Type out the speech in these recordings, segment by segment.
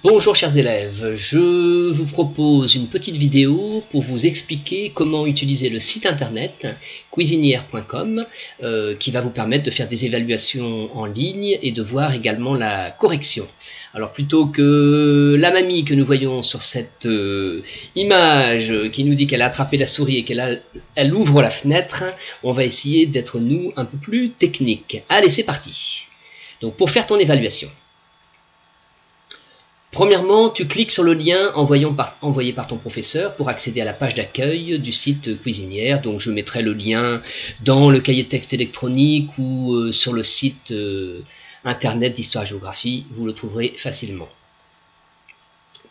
Bonjour chers élèves, je vous propose une petite vidéo pour vous expliquer comment utiliser le site internet cuisinière.com qui va vous permettre de faire des évaluations en ligne et de voir également la correction. Alors plutôt que la mamie que nous voyons sur cette image qui nous dit qu'elle a attrapé la souris et qu'elle ouvre la fenêtre, on va essayer d'être nous un peu plus technique. Allez, c'est parti. Donc pour faire ton évaluation. Premièrement, tu cliques sur le lien envoyé par ton professeur pour accéder à la page d'accueil du site Cuisinière. Donc je mettrai le lien dans le cahier de texte électronique ou sur le site internet d'Histoire-Géographie, vous le trouverez facilement.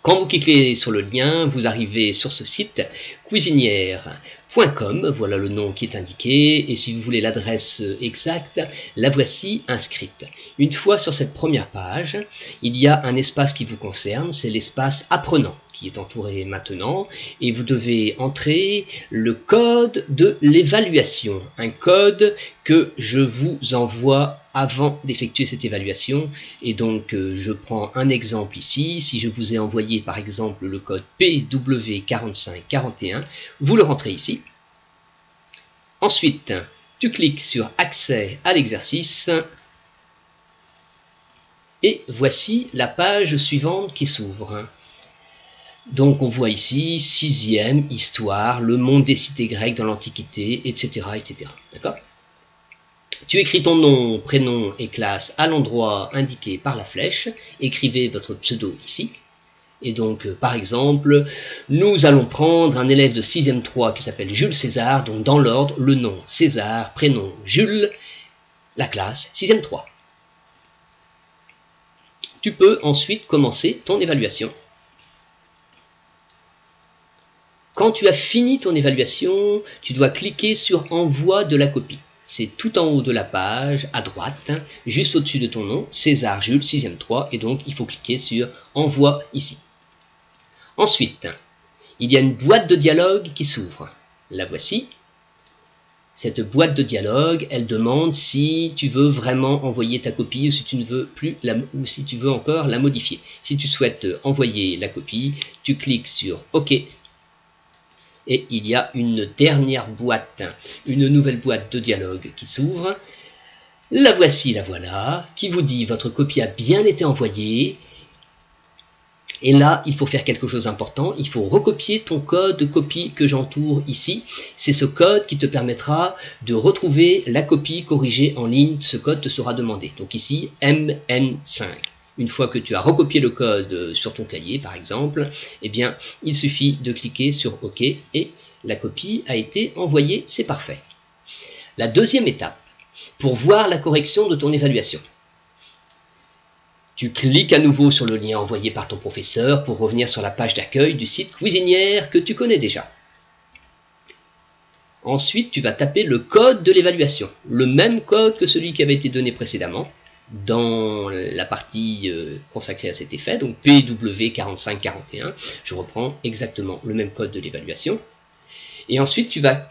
Quand vous cliquez sur le lien, vous arrivez sur ce site cuisinière.com, voilà le nom qui est indiqué, et si vous voulez l'adresse exacte, la voici inscrite. Une fois sur cette première page, il y a un espace qui vous concerne, c'est l'espace apprenant qui est entouré maintenant, et vous devez entrer le code de l'évaluation, un code que je vous envoie avant d'effectuer cette évaluation. Et donc je prends un exemple ici. Si je vous ai envoyé par exemple le code PW4541, vous le rentrez ici. Ensuite, tu cliques sur accès à l'exercice et voici la page suivante qui s'ouvre. Donc on voit ici 6e histoire, le monde des cités grecques dans l'Antiquité, etc. etc. D'accord ? Tu écris ton nom, prénom et classe à l'endroit indiqué par la flèche. Écrivez votre pseudo ici. Et donc, par exemple, nous allons prendre un élève de 6e 3 qui s'appelle Jules César, donc dans l'ordre, le nom César, prénom Jules, la classe 6e 3. Tu peux ensuite commencer ton évaluation. Quand tu as fini ton évaluation, tu dois cliquer sur Envoi de la copie. C'est tout en haut de la page, à droite, juste au-dessus de ton nom, César Jules, 6e 3, et donc il faut cliquer sur Envoi ici. Ensuite, il y a une boîte de dialogue qui s'ouvre. La voici. Cette boîte de dialogue, elle demande si tu veux vraiment envoyer ta copie ou si tu ne veux plus ou si tu veux encore la modifier. Si tu souhaites envoyer la copie, tu cliques sur OK. Et il y a une dernière boîte, une nouvelle boîte de dialogue qui s'ouvre. La voici, la voilà, qui vous dit votre copie a bien été envoyée. Et là, il faut faire quelque chose d'important, il faut recopier ton code de copie que j'entoure ici. C'est ce code qui te permettra de retrouver la copie corrigée en ligne. Ce code te sera demandé. Donc ici, MN5. Une fois que tu as recopié le code sur ton cahier, par exemple, eh bien, il suffit de cliquer sur OK et la copie a été envoyée, c'est parfait. La deuxième étape, pour voir la correction de ton évaluation. Tu cliques à nouveau sur le lien envoyé par ton professeur pour revenir sur la page d'accueil du site Cuisinière que tu connais déjà. Ensuite, tu vas taper le code de l'évaluation, le même code que celui qui avait été donné précédemment dans la partie consacrée à cet effet, donc PW4541. Je reprends exactement le même code de l'évaluation. Et ensuite, tu vas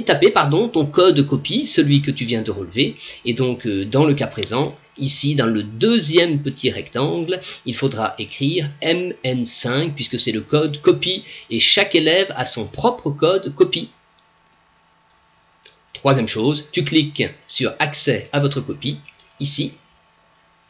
taper ton code de copie, celui que tu viens de relever. Et donc, dans le cas présent, ici, dans le deuxième petit rectangle, il faudra écrire MN5, puisque c'est le code copie, et chaque élève a son propre code copie. Troisième chose, tu cliques sur accès à votre copie, ici,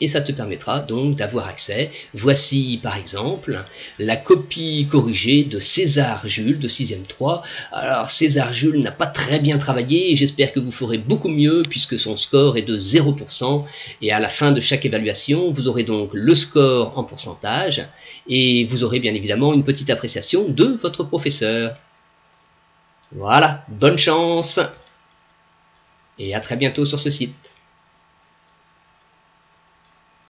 et ça te permettra donc d'avoir accès. Voici par exemple la copie corrigée de César Jules de 6e 3. Alors César Jules n'a pas très bien travaillé et j'espère que vous ferez beaucoup mieux puisque son score est de 0%. Et à la fin de chaque évaluation, vous aurez donc le score en pourcentage et vous aurez bien évidemment une petite appréciation de votre professeur. Voilà, bonne chance et à très bientôt sur ce site.